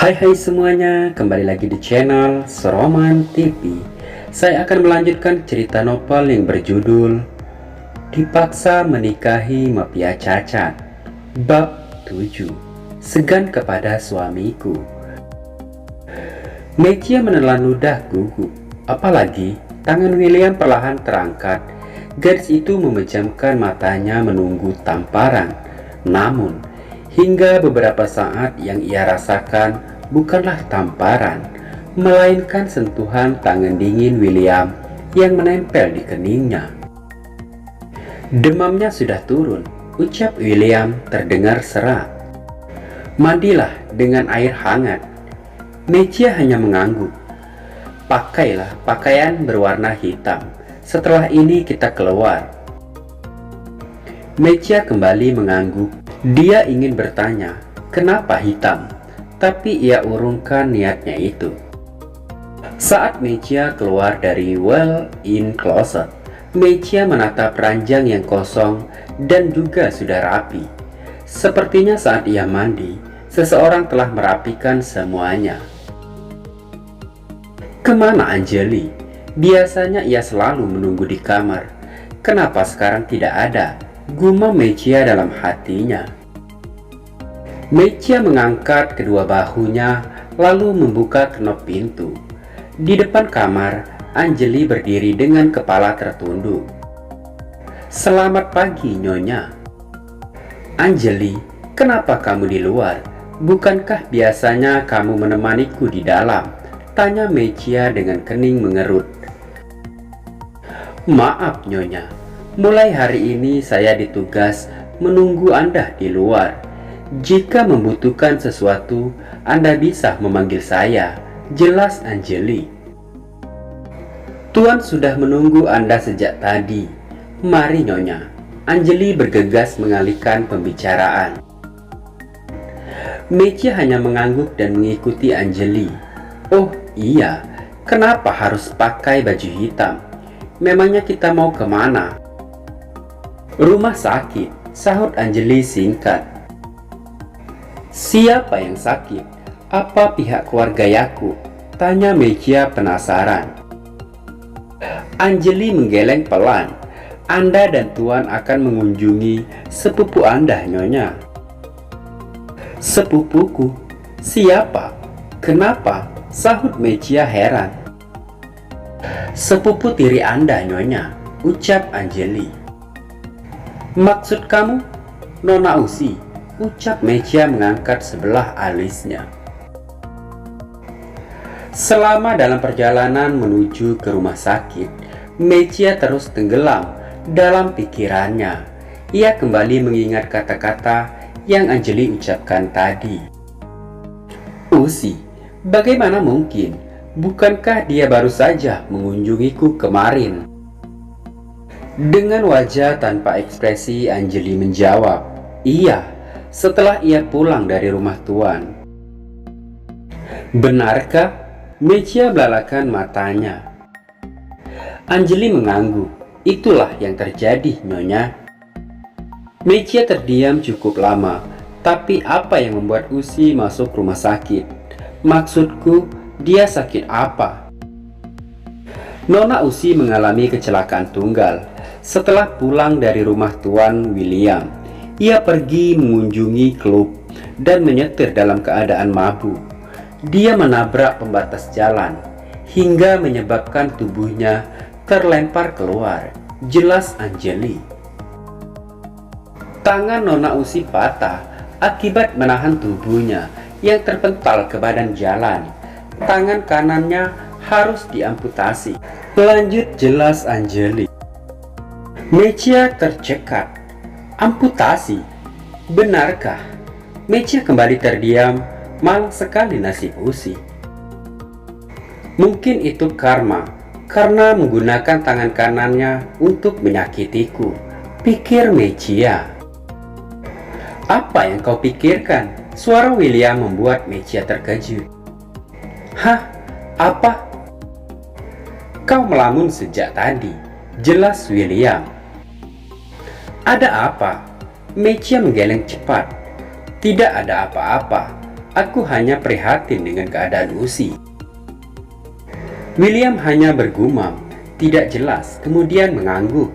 Hai semuanya, kembali lagi di channel Seroman TV. Saya akan melanjutkan cerita novel yang berjudul Dipaksa Menikahi Mafia Cacat. Bab 7, Segan Kepada Suamiku. Mejia menelan ludah gugup, apalagi tangan William perlahan terangkat. Gadis itu memejamkan matanya menunggu tamparan. Namun hingga beberapa saat yang ia rasakan bukanlah tamparan, melainkan sentuhan tangan dingin William yang menempel di keningnya. Demamnya sudah turun, ucap William terdengar serak. Mandilah dengan air hangat. Mejia hanya mengangguk. Pakailah pakaian berwarna hitam. Setelah ini kita keluar. Mejia kembali mengangguk. Dia ingin bertanya, kenapa hitam? Tapi ia urungkan niatnya itu. Saat Mejia keluar dari well-in closet, Mejia menatap ranjang yang kosong dan juga sudah rapi. Sepertinya saat ia mandi, seseorang telah merapikan semuanya. Kemana Anjali? Biasanya ia selalu menunggu di kamar. Kenapa sekarang tidak ada? Gumam Mejia dalam hatinya. Mejia mengangkat kedua bahunya lalu membuka kenop pintu. Di depan kamar, Anjali berdiri dengan kepala tertunduk. Selamat pagi, Nyonya. Anjali, kenapa kamu di luar? Bukankah biasanya kamu menemaniku di dalam? Tanya Mejia dengan kening mengerut. Maaf, Nyonya. Mulai hari ini saya ditugas menunggu Anda di luar. Jika membutuhkan sesuatu, Anda bisa memanggil saya. Jelas Anjali. Tuan sudah menunggu Anda sejak tadi. Mari Nyonya. Anjali bergegas mengalihkan pembicaraan. Mejia hanya mengangguk dan mengikuti Anjali. Oh iya, kenapa harus pakai baju hitam? Memangnya kita mau kemana? Rumah sakit, sahut Anjali singkat. Siapa yang sakit? Apa pihak keluarga Yakub? Tanya Mejia penasaran. Anjali menggeleng pelan. Anda dan Tuan akan mengunjungi sepupu Anda, Nyonya. Sepupuku? Siapa? Kenapa? Sahut Mejia heran. Sepupu tiri Anda, Nyonya, ucap Anjali. Maksud kamu? Nona Usi, ucap Mejia mengangkat sebelah alisnya. Selama dalam perjalanan menuju ke rumah sakit, Mejia terus tenggelam dalam pikirannya. Ia kembali mengingat kata-kata yang Anjali ucapkan tadi. Usi, bagaimana mungkin? Bukankah dia baru saja mengunjungiku kemarin? Dengan wajah tanpa ekspresi, Anjali menjawab, iya, setelah ia pulang dari rumah Tuan. Benarkah? Mejia belalakan matanya. Anjali mengangguk. Itulah yang terjadi, Nyonya. Mejia terdiam cukup lama. Tapi apa yang membuat Usi masuk rumah sakit? Maksudku, dia sakit apa? Nona Usi mengalami kecelakaan tunggal. Setelah pulang dari rumah Tuan William, ia pergi mengunjungi klub dan menyetir dalam keadaan mabuk. Dia menabrak pembatas jalan hingga menyebabkan tubuhnya terlempar keluar. Jelas Anjali. Tangan Nona Usi patah akibat menahan tubuhnya yang terpental ke badan jalan. Tangan kanannya harus diamputasi. Lanjut, jelas Anjali. Mejia tercekat. Amputasi? Benarkah? Mejia kembali terdiam. Malang sekali nasib Usi. Mungkin itu karma, karena menggunakan tangan kanannya untuk menyakitiku, pikir Mejia. Apa yang kau pikirkan? Suara William membuat Mejia terkejut. Hah? Apa? Kau melamun sejak tadi. Jelas William. Ada apa? Mejia menggeleng cepat. Tidak ada apa-apa. Aku hanya prihatin dengan keadaan Usi. William hanya bergumam, tidak jelas, kemudian mengangguk.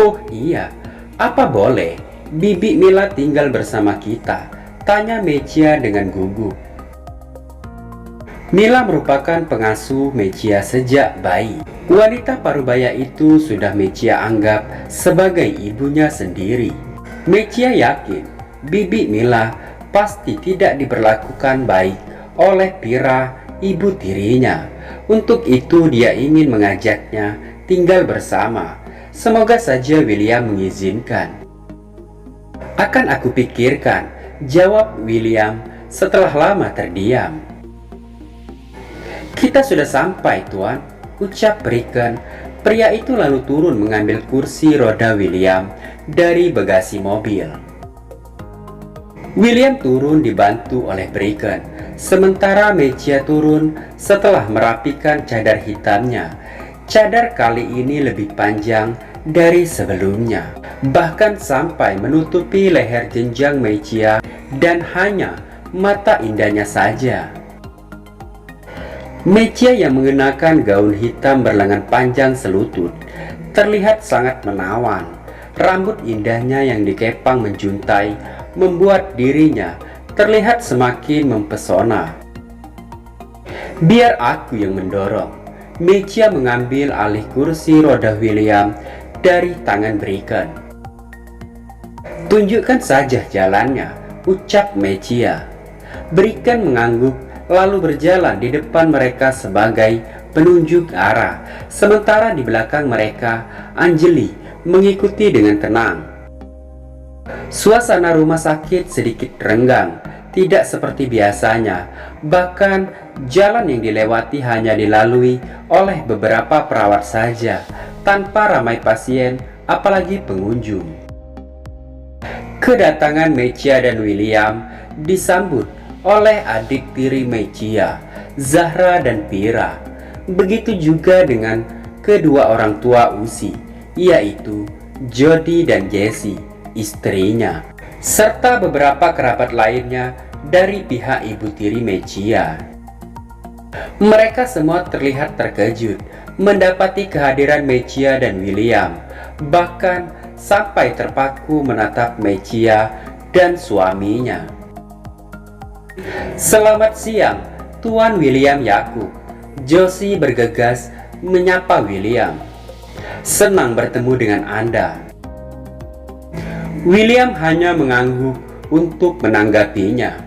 Oh iya, apa boleh Bibi Mila tinggal bersama kita? Tanya Mechia dengan gugup. Mila merupakan pengasuh Mechia sejak bayi. Wanita parubaya itu sudah Mechia anggap sebagai ibunya sendiri. Mechia yakin Bibi Mila pasti tidak diperlakukan baik oleh Pira, ibu tirinya. Untuk itu dia ingin mengajaknya tinggal bersama. Semoga saja William mengizinkan. Akan aku pikirkan, jawab William setelah lama terdiam. Kita sudah sampai, Tuan, ucap Bricken. Pria itu lalu turun mengambil kursi roda William dari bagasi mobil. William turun dibantu oleh Bricken, sementara Mechia turun setelah merapikan cadar hitamnya. Cadar kali ini lebih panjang dari sebelumnya, bahkan sampai menutupi leher jenjang Mechia dan hanya mata indahnya saja. Mechia yang mengenakan gaun hitam berlengan panjang selutut terlihat sangat menawan. Rambut indahnya yang dikepang menjuntai membuat dirinya terlihat semakin mempesona. Biar aku yang mendorong. Mechia mengambil alih kursi roda William dari tangan Bricken. Tunjukkan saja jalannya, ucap Mechia. Bricken mengangguk lalu berjalan di depan mereka sebagai penunjuk arah, sementara di belakang mereka Anjali mengikuti dengan tenang. Suasana rumah sakit sedikit renggang, tidak seperti biasanya. Bahkan jalan yang dilewati hanya dilalui oleh beberapa perawat saja, tanpa ramai pasien apalagi pengunjung. Kedatangan Mechia dan William disambut oleh adik tiri Mechia, Zahra dan Pira. Begitu juga dengan kedua orang tua Usi, yaitu Jody dan Jessie, istrinya, serta beberapa kerabat lainnya dari pihak ibu tiri Mechia. Mereka semua terlihat terkejut mendapati kehadiran Mechia dan William, bahkan sampai terpaku menatap Mechia dan suaminya. Selamat siang, Tuan William Yakub. Josie bergegas menyapa William. Senang bertemu dengan Anda. William hanya mengangguk untuk menanggapinya.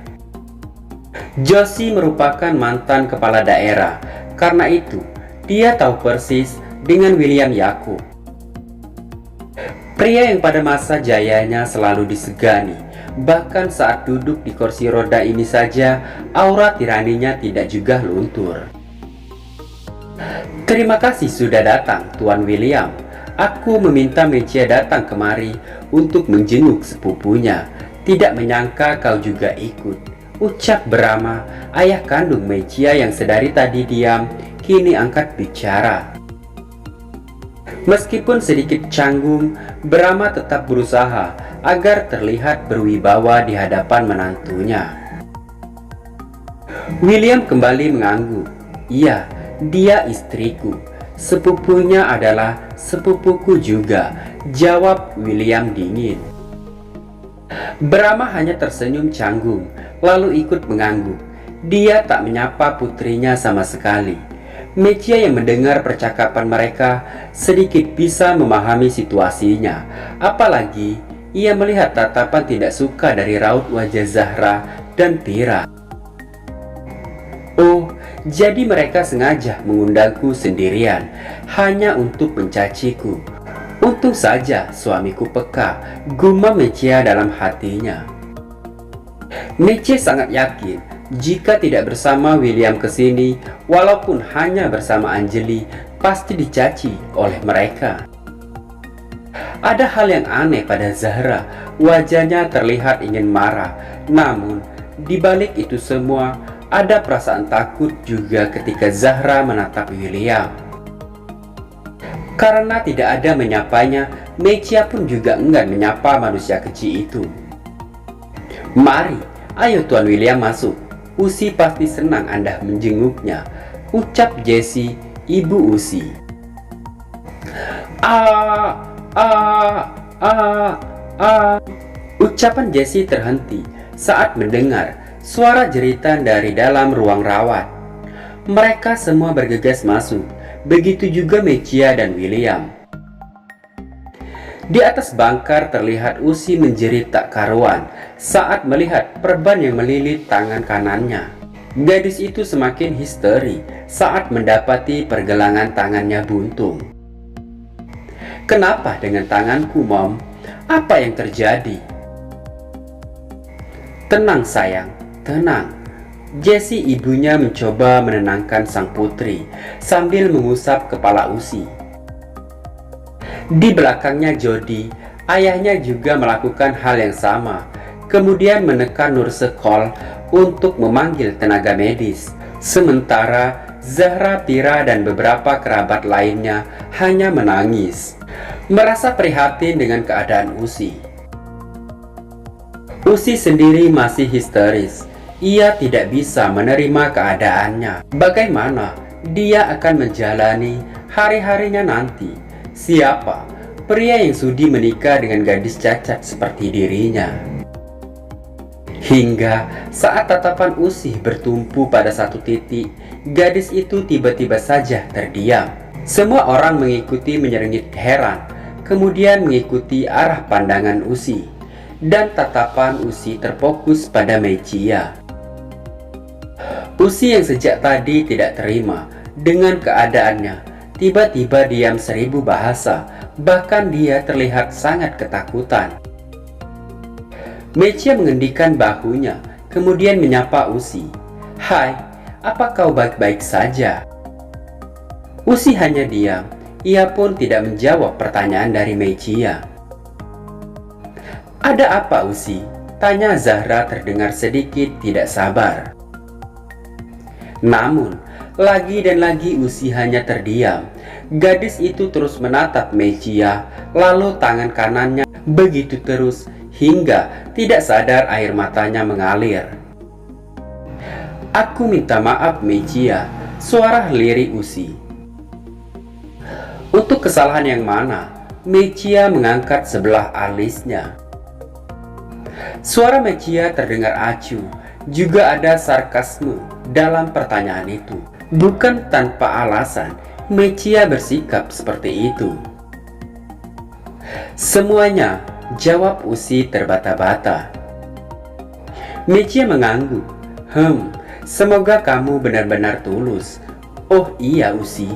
Josie merupakan mantan kepala daerah, karena itu dia tahu persis dengan William Yakub. Pria yang pada masa jayanya selalu disegani. Bahkan saat duduk di kursi roda ini saja, aura tiraninya tidak juga luntur. Terima kasih sudah datang, Tuan William. Aku meminta Mechia datang kemari untuk menjenguk sepupunya. Tidak menyangka kau juga ikut, ucap Brahma, ayah kandung Mechia yang sedari tadi diam, kini angkat bicara. Meskipun sedikit canggung, Brahma tetap berusaha agar terlihat berwibawa di hadapan menantunya. William kembali mengangguk. Iya, dia istriku. Sepupunya adalah sepupuku juga, jawab William dingin. Brahma hanya tersenyum canggung, lalu ikut mengangguk. Dia tak menyapa putrinya sama sekali. Mechia yang mendengar percakapan mereka sedikit bisa memahami situasinya. Apalagi ia melihat tatapan tidak suka dari raut wajah Zahra dan Pira. Oh, jadi mereka sengaja mengundangku sendirian hanya untuk mencaciku. Untung saja suamiku peka, gumam Mechia dalam hatinya. Mechia sangat yakin jika tidak bersama William kesini, walaupun hanya bersama Anjali, pasti dicaci oleh mereka. Ada hal yang aneh pada Zahra, wajahnya terlihat ingin marah. Namun, di balik itu semua, ada perasaan takut juga ketika Zahra menatap William. Karena tidak ada menyapanya, Mechia pun juga enggan menyapa manusia kecil itu. Mari, "Ayo Tuan William masuk. Usi pasti senang Anda menjenguknya," ucap Jessie, ibu Usi. "Ah, ah, ah, ah." Ucapan Jessie terhenti saat mendengar suara jeritan dari dalam ruang rawat. Mereka semua bergegas masuk, begitu juga Mechia dan William. Di atas bangkar terlihat Usi menjerit tak karuan saat melihat perban yang melilit tangan kanannya. Gadis itu semakin histeri saat mendapati pergelangan tangannya buntung. "Kenapa dengan tanganku, Mom? Apa yang terjadi?" "Tenang sayang, tenang." Jessie ibunya mencoba menenangkan sang putri sambil mengusap kepala Usi. Di belakangnya Jody, ayahnya juga melakukan hal yang sama, kemudian menekan Nurse Cole untuk memanggil tenaga medis. Sementara Zahra, Pira, dan beberapa kerabat lainnya hanya menangis, merasa prihatin dengan keadaan Usi. Usi sendiri masih histeris. Ia tidak bisa menerima keadaannya. Bagaimana dia akan menjalani hari-harinya nanti? Siapa pria yang sudi menikah dengan gadis cacat seperti dirinya? Hingga saat tatapan Usi bertumpu pada satu titik, gadis itu tiba-tiba saja terdiam. Semua orang mengikuti menyerengit heran, kemudian mengikuti arah pandangan Usi, dan tatapan Usi terfokus pada Mechia. Usi yang sejak tadi tidak terima dengan keadaannya tiba-tiba diam 1000 bahasa, bahkan dia terlihat sangat ketakutan. Mechia mengendikkan bahunya, kemudian menyapa Usi. "Hai, apa kau baik-baik saja?" Usi hanya diam, ia pun tidak menjawab pertanyaan dari Mechia. "Ada apa Usi?" tanya Zahra terdengar sedikit tidak sabar. Namun, lagi dan lagi Usi hanya terdiam. Gadis itu terus menatap Mechia, lalu tangan kanannya begitu terus hingga tidak sadar air matanya mengalir. "Aku minta maaf Mechia," suara lirik Usi. "Untuk kesalahan yang mana?" Mechia mengangkat sebelah alisnya. Suara Mechia terdengar acuh, juga ada sarkasme dalam pertanyaan itu. Bukan tanpa alasan, Mechia bersikap seperti itu. "Semuanya," jawab Usi terbata-bata. Mechia mengangguk. Semoga kamu benar-benar tulus." "Oh iya Usi,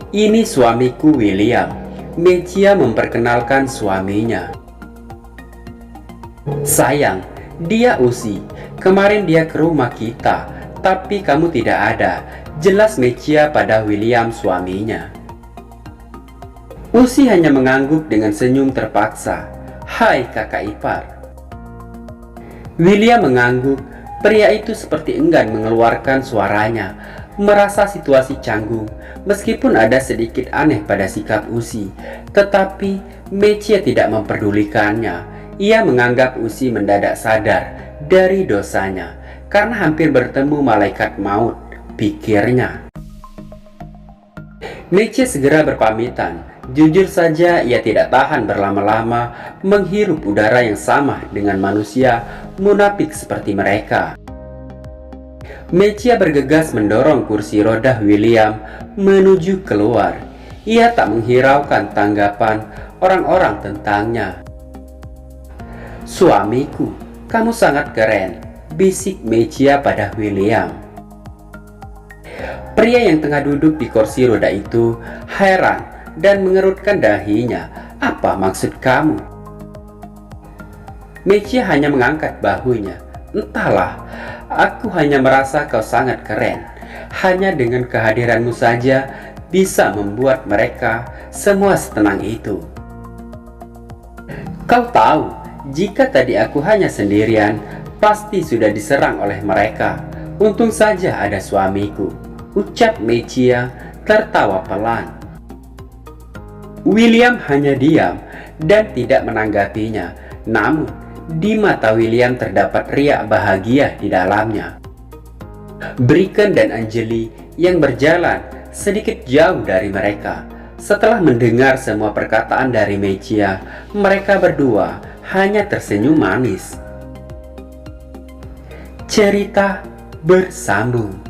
ini suamiku William." Mechia memperkenalkan suaminya. "Sayang, dia Usi. Kemarin dia ke rumah kita, tapi kamu tidak ada," jelas Mechia pada William suaminya. Usi hanya mengangguk dengan senyum terpaksa. "Hai kakak ipar." William mengangguk. Pria itu seperti enggan mengeluarkan suaranya, merasa situasi canggung. Meskipun ada sedikit aneh pada sikap Usi, tetapi Mechia tidak memperdulikannya. Ia menganggap Usi mendadak sadar dari dosanya karena hampir bertemu malaikat maut, pikirnya. Mechia segera berpamitan. Jujur saja ia tidak tahan berlama-lama menghirup udara yang sama dengan manusia munafik seperti mereka. Mechia bergegas mendorong kursi roda William menuju keluar. Ia tak menghiraukan tanggapan orang-orang tentangnya. "Suamiku, kamu sangat keren," bisik Mechia pada William. Pria yang tengah duduk di kursi roda itu heran dan mengerutkan dahinya. "Apa maksud kamu?" Mechia hanya mengangkat bahunya. "Entahlah, aku hanya merasa kau sangat keren. Hanya dengan kehadiranmu saja bisa membuat mereka semua setenang itu. Kau tahu, jika tadi aku hanya sendirian, pasti sudah diserang oleh mereka. Untung saja ada suamiku," ucap Mechia tertawa pelan. William hanya diam dan tidak menanggapinya. Namun, Di mata William terdapat riak bahagia di dalamnya. Bricken dan Anjali yang berjalan sedikit jauh dari mereka. Setelah mendengar semua perkataan dari Mechia, mereka berdua hanya tersenyum manis. Cerita bersambung.